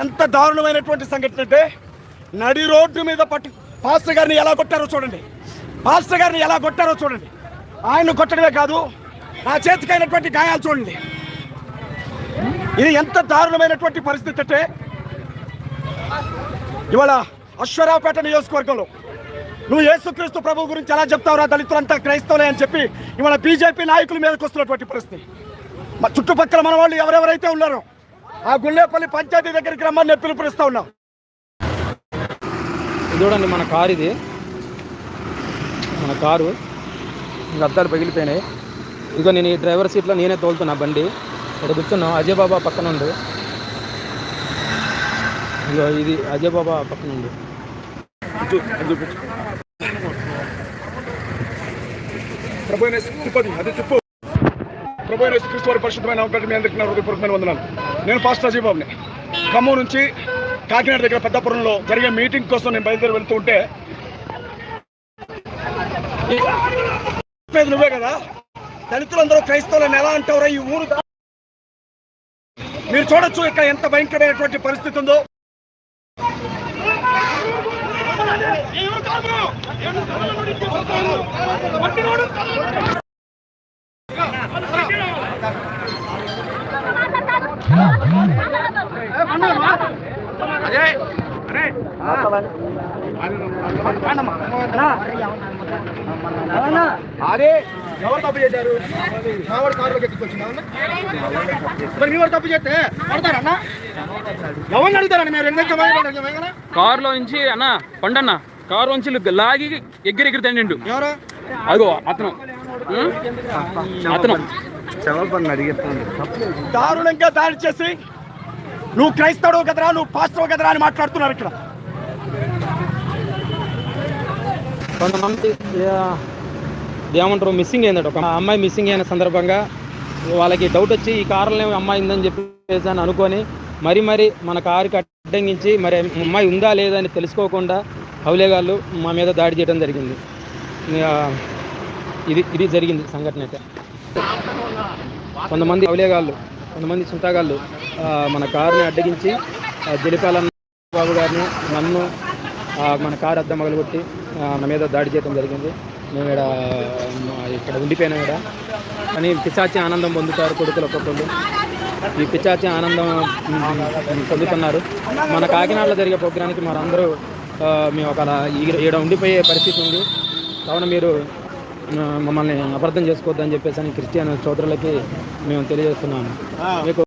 ఎంత దారుణమైనటువంటి సంఘటన అంటే నడి రోడ్డు మీద పాస్టర్ గారిని ఎలా కొట్టారో చూడండి. పాస్టర్ గారిని ఎలా కొట్టారో చూడండి. ఆయన కొట్టడమే కాదు, నా చేతికైనటువంటి గాయాలు చూడండి. ఇది ఎంత దారుణమైనటువంటి పరిస్థితి అంటే ఇవాళ అశ్వరావుపేట నియోజకవర్గంలో నువ్వు యేసుక్రీస్తు ప్రభు గురించి ఎలా చెప్తావురా, దళితులంతా క్రైస్తవులే అని చెప్పి ఇవాళ బీజేపీ నాయకుల మీదకి వస్తున్నటువంటి పరిస్థితి. మా చుట్టుపక్కల మన వాళ్ళు ఎవరెవరైతే ఉన్నారో ఆ గుళ్ళేపల్లి పంచాయతీ దగ్గరికి రమ్మని నేను పిలుపునిస్తా ఉన్నాం. చూడండి మన కారు, ఇది మన కారు ఇంకా అద్దాలు పగిలిపోయినాయి. ఇదిగో నేను ఈ డ్రైవర్ సీట్లో నేనే తోలుతున్నా బండి. ఇక్కడ కూర్చున్నాం, అజయ్ బాబా పక్కన ఉండు. ఇదిగో ఇది అజయ్ బాబా పక్కన ఉండు. క్రీస్తు వారి పరిశుద్ధమైన మీ అందరికీ నా హృదయపూర్వకమైన వందనాలు. నేను పాస్టర్ అజయ్ బాబుని. ఖమ్మం నుంచి కాకినాడ దగ్గర పెద్దపురంలో జరిగే మీటింగ్ కోసం నేను బయలుదేరి వెళ్తూ ఉంటే నువ్వే కదా దళితులందరూ క్రైస్తవులను ఎలా అంటావురా ఈ ఊరు. మీరు చూడొచ్చు ఇక్కడ ఎంత భయంకరమైనటువంటి పరిస్థితి ఉందో. అదే ఎవరు తప్పు చేశారు? కారులోకి ఎత్తుకొచ్చిందా? మరి మీరు తప్పు చేస్తే పడతారన్నా? ఎవరిని అడుగుతారని మీరు? కారులో నుంచి అన్న పండన్న కారు నుంచి లాగి ఎగిరి తండిండు. ఎవరు? అదిగో అతను దారుణంగా దాడి చేసి నువ్వు క్రైస్తవుడు కదరా, నువ్వు పాస్టర్ కదరా అని మాట్లాడుతున్నారు ఇక్కడ. కొంతమంది ఏమంటారు, మిస్సింగ్ అయిందట. ఒక అమ్మాయి మిస్సింగ్ అయిన సందర్భంగా వాళ్ళకి డౌట్ వచ్చి ఈ కారులో అమ్మాయి ఉందని చెప్పేసి అని అనుకొని మరి మన కారుకి అడ్డంగించి మరి అమ్మాయి ఉందా లేదా అని తెలుసుకోకుండా హౌలేగాళ్ళు మా మీద దాడి చేయడం జరిగింది. ఇది జరిగింది సంఘటన. అయితే కొంతమంది హౌలేగాళ్ళు, కొంతమంది సుంటాగాళ్ళు మన కారుని అడ్డగించి జలిపాలన్న బాబు గారిని, నన్ను, మన కారు అద్దం మగలగొట్టి నా మీద దాడి చేయడం జరిగింది. మేము ఇక్కడ ఉండిపోయినాం ఇక్కడ. కానీ పిశాచి ఆనందం పొందుతారు కొడుకులు ఒక్కొక్కళ్ళు. ఈ పిశాచి ఆనందం పొందుతున్నారు. మన కాకినాడలో జరిగే ప్రోగ్రానికి మనందరూ మేము ఒక ఈడ ఉండిపోయే పరిస్థితి ఉంది. కావున మీరు మమ్మల్ని అపార్థం చేసుకోవద్దని చెప్పేసి క్రిస్టియన్ సోదరులకి మేము తెలియజేస్తున్నాము. మీకు